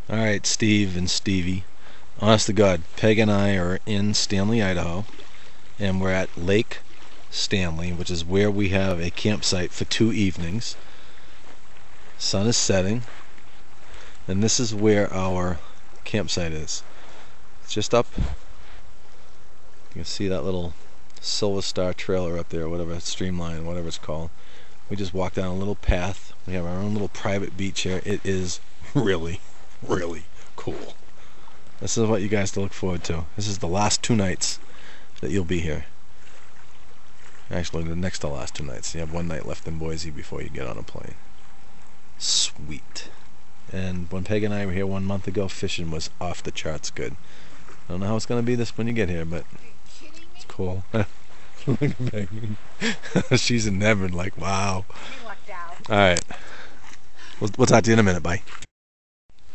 Alright, Steve and Stevie. Honest to God, Peg and I are in Stanley, Idaho, and we're at Lake Stanley, which is where we have a campsite for 2 evenings. Sun is setting, and this is where our campsite is. It's just up. You can see that little Silver Star trailer up there, whatever, streamline, whatever it's called. We just walk down a little path. We have our own little private beach here. It is really cool. This is what you guys to look forward to. This is the last 2 nights that you'll be here. Actually, the next to last 2 nights. You have 1 night left in Boise before you get on a plane. Sweet. And when Peg and I were here 1 month ago, fishing was off the charts good. I don't know how it's going to be this when you get here, but it's cool. Look at Peg. She's in heaven, like, wow. Alright. We'll talk to you in a minute. Bye.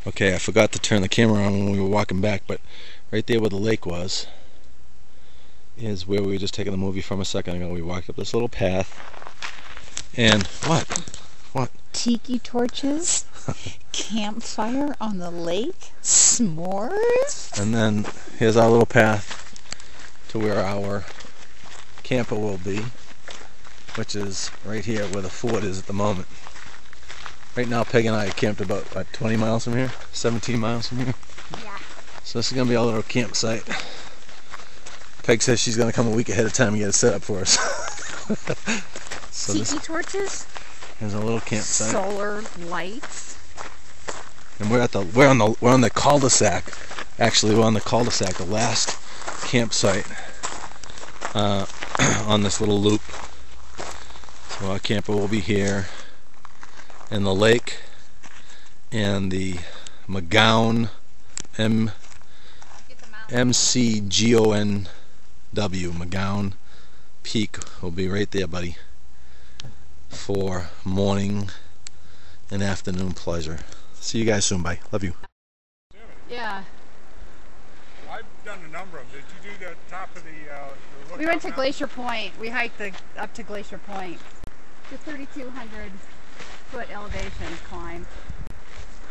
Okay, I forgot to turn the camera on when we were walking back, but right there where the lake was is where we were just taking the movie from a second ago. We walked up this little path, and what? Tiki torches, campfire on the lake, s'mores. And then here's our little path to where our camper will be, which is right here where the fort is at the moment. Right now, Peg and I are camped about, 20 miles from here? 17 miles from here? Yeah. So this is going to be our little campsite. Peg says she's going to come a week ahead of time and get it set up for us. So Tiki torches? Here's a little campsite. Solar lights. And we're on the cul-de-sac. Actually, we're on the cul-de-sac, the last campsite on this little loop. So our camper will be here. And the lake and the McGowan, M-C-G-O-N-W, McGowan Peak will be right there, buddy, for morning and afternoon pleasure. See you guys soon. Bye. Love you. Yeah. I've done a number of them. Did you do the top of the We went to Glacier Point. We hiked up to Glacier Point. The 3,200 foot elevation climb.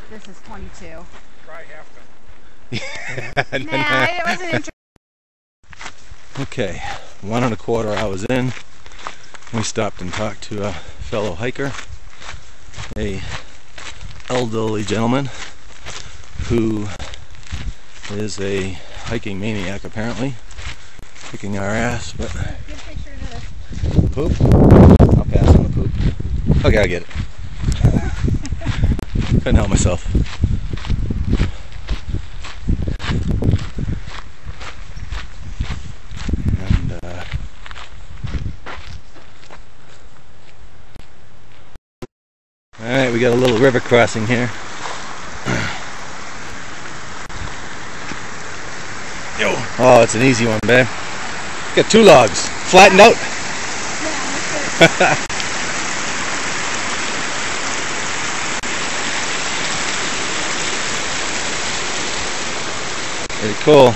This is 22. Try half them. Nah, it wasn't interesting. Okay, 1.25 hours in, we stopped and talked to a fellow hiker, a elderly gentleman who is a hiking maniac apparently, kicking our ass, but Get a picture of this. poop? I'll pass on the poop. Okay, I'll get it. Couldn't help myself. And alright, we got a little river crossing here. Yo. Oh, it's an easy one, babe. Got 2 logs. Flattened out. Yeah, Pretty cool.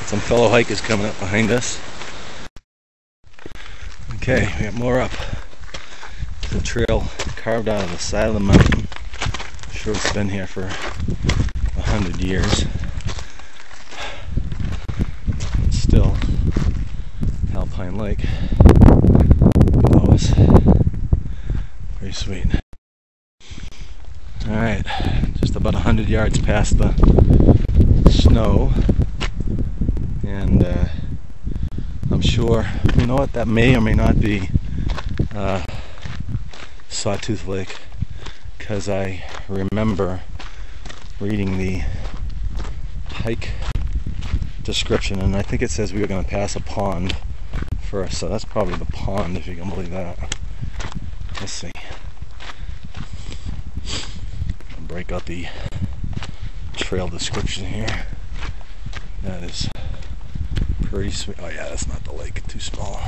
Some fellow hikers coming up behind us. Okay, we got more up. The trail carved out of the side of the mountain. I'm sure it's been here for 100 years. Still, Alpine Lake. Oh, it's pretty sweet. Alright, just about 100 yards past the snow, and I'm sure, you know what, that may or may not be Sawtooth Lake, because I remember reading the hike description, and I think it says we were going to pass a pond first, so that's probably the pond, if you can believe that. Let's see. Break out the trail description here. That is pretty sweet. Oh yeah, that's not the lake. Too small.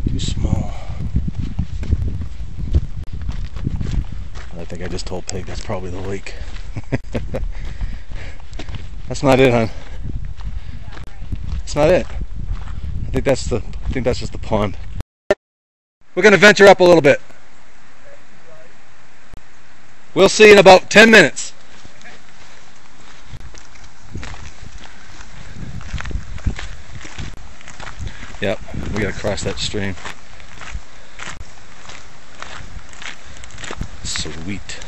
Too small. I think I just told Peg that's probably the lake. That's not it, hon. That's not it. I think that's just the pond. We're gonna venture up a little bit. We'll see you in about 10 minutes. Yep, we gotta cross that stream. Sweet.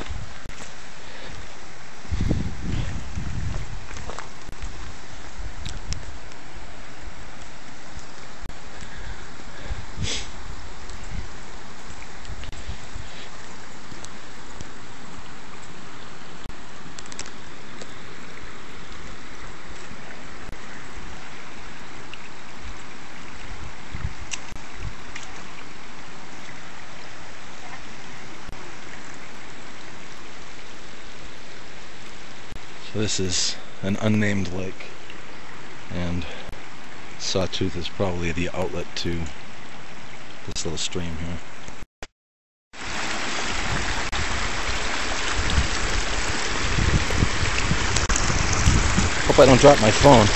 So this is an unnamed lake, and Sawtooth is probably the outlet to this little stream here. Hope I don't drop my phone.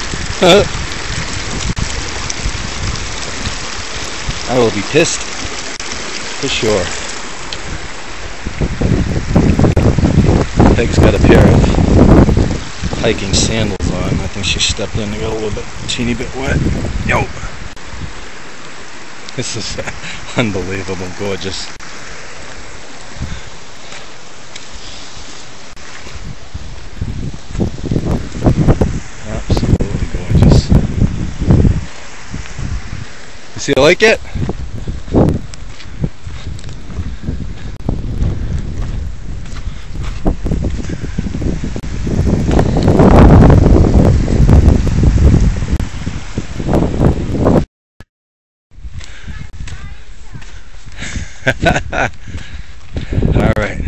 I will be pissed for sure. Peg's got a pair of hiking sandals on. I think she stepped in and got a little bit, teeny bit wet. Yo! This is unbelievable, gorgeous. Absolutely gorgeous. You see the lake yet? Alright,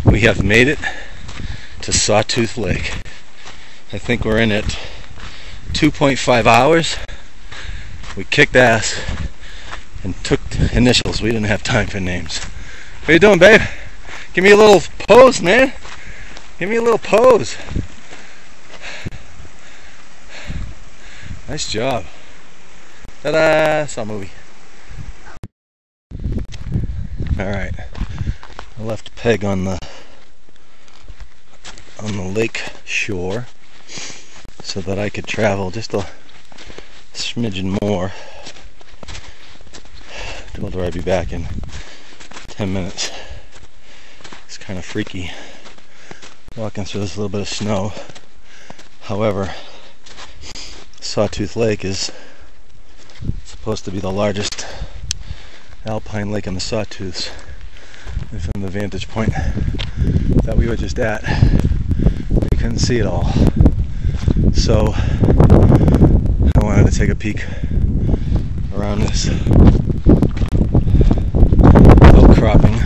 we have made it to Sawtooth Lake. I think we're in it 2.5 hours. We kicked ass and took initials. We didn't have time for names. What are you doing, babe? Give me a little pose, man. Give me a little pose. Nice job. Ta-da! Saw a movie. Alright, I left Peg on the lake shore so that I could travel just a smidgen more. Told her I'd be back in 10 minutes. It's kind of freaky walking through this little bit of snow. However, Sawtooth Lake is supposed to be the largest Alpine lake in the Sawtooths, and from the vantage point that we were just at, we couldn't see it all. So I wanted to take a peek around this outcropping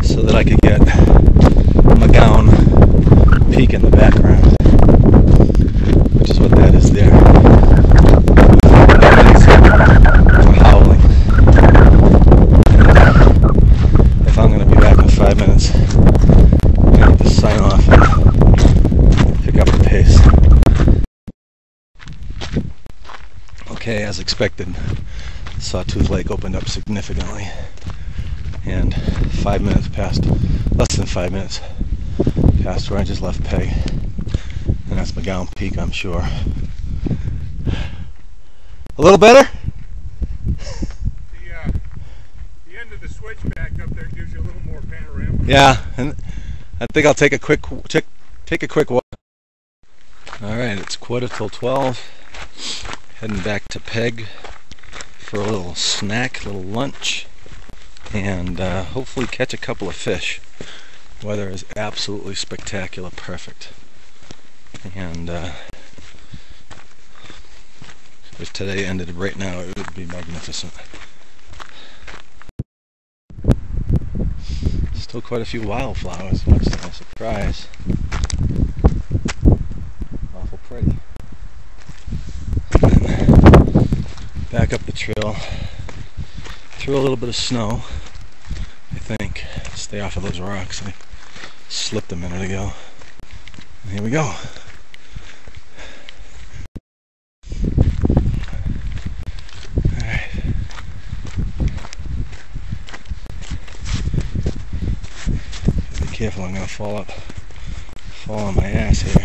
so that I could get McGowan Peak in the background, which is what that is there. For howling. If I'm going to be back in 5 minutes, I'm going to have to sign off and pick up the pace. Okay, as expected, Sawtooth Lake opened up significantly, and 5 minutes passed, less than 5 minutes past where I just left Peg, and that's McGowan Peak, I'm sure. A little better? The end of the switchback up there gives you a little more panorama. Yeah, and I think I'll take a quick walk. All right, it's 11:45. Heading back to Peg for a little snack, a little lunch, and hopefully catch a couple of fish. Weather is absolutely spectacular, perfect, and if today ended right now, it would be magnificent. Still quite a few wildflowers, much to my surprise. Awful pretty. And then back up the trail, through a little bit of snow, I think. Stay off of those rocks. I slipped a minute ago. And here we go. Alright. careful, I'm gonna fall on my ass here.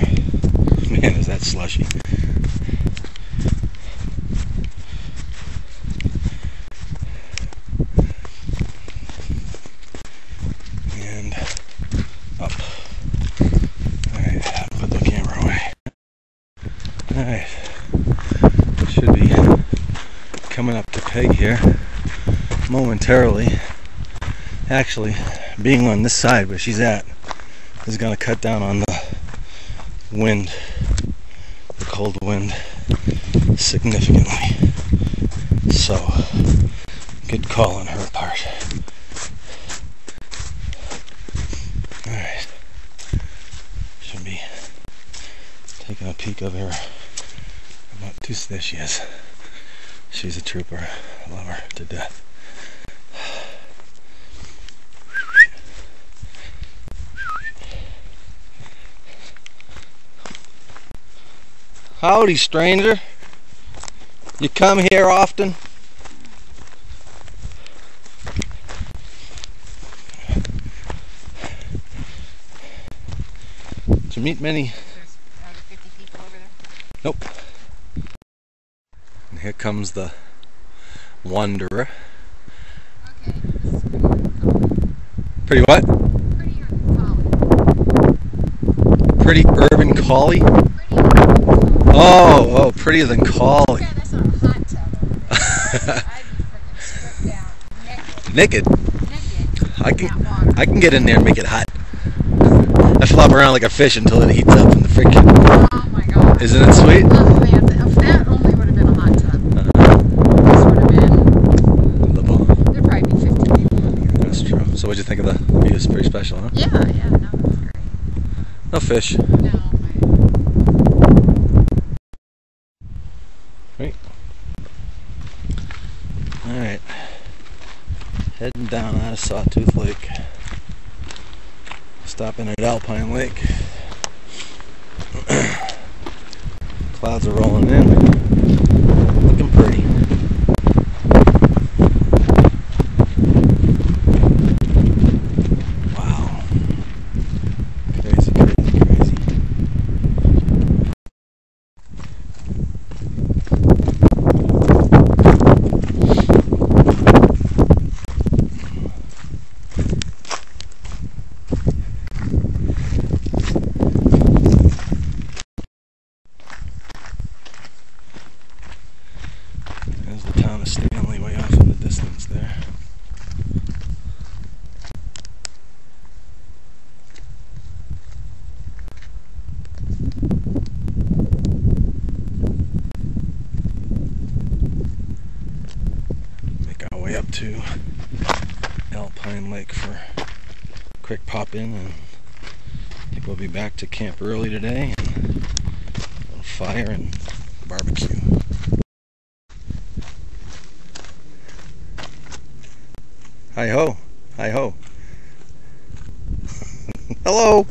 Man, is that slushy. And up. Alright, put the camera away. Alright. Should be coming up to Peg here momentarily. Actually, being on this side where she's at is going to cut down on the wind, the cold wind, significantly. So, good call on her part. Alright. Should be taking a peek of her. There she is. She's a trooper. I love her to death. Howdy, stranger. You come here often? Did you meet many? There's another 50 people over there. Nope. And here comes the wanderer. Okay. Pretty what? Pretty urban Pretty urban collie? collie. Pretty urban collie. Oh, prettier than collie. Yeah, that's not a hot tub over there. I'd be freaking stripped down, Naked? naked in that water. I can get in there and make it hot. I flop around like a fish until it heats up in the friction. Oh my god. Isn't it sweet? Oh man, if that only would have been a hot tub. This would have been, there'd probably be 50 people in here. That's true. So what'd you think of the view? It's pretty special, huh? Yeah, no, that was great. No fish. No, Right. Alright. Heading down out of Sawtooth Lake. Stopping at Alpine Lake. Clouds are rolling in. Looking pretty. Wow. Crazy, crazy, crazy. There's the town of Stanley way off in the distance there. Make our way up to Alpine Lake for a quick pop in, and I think we'll be back to camp early today and on fire and barbecue. Hi ho, hi ho. Hello.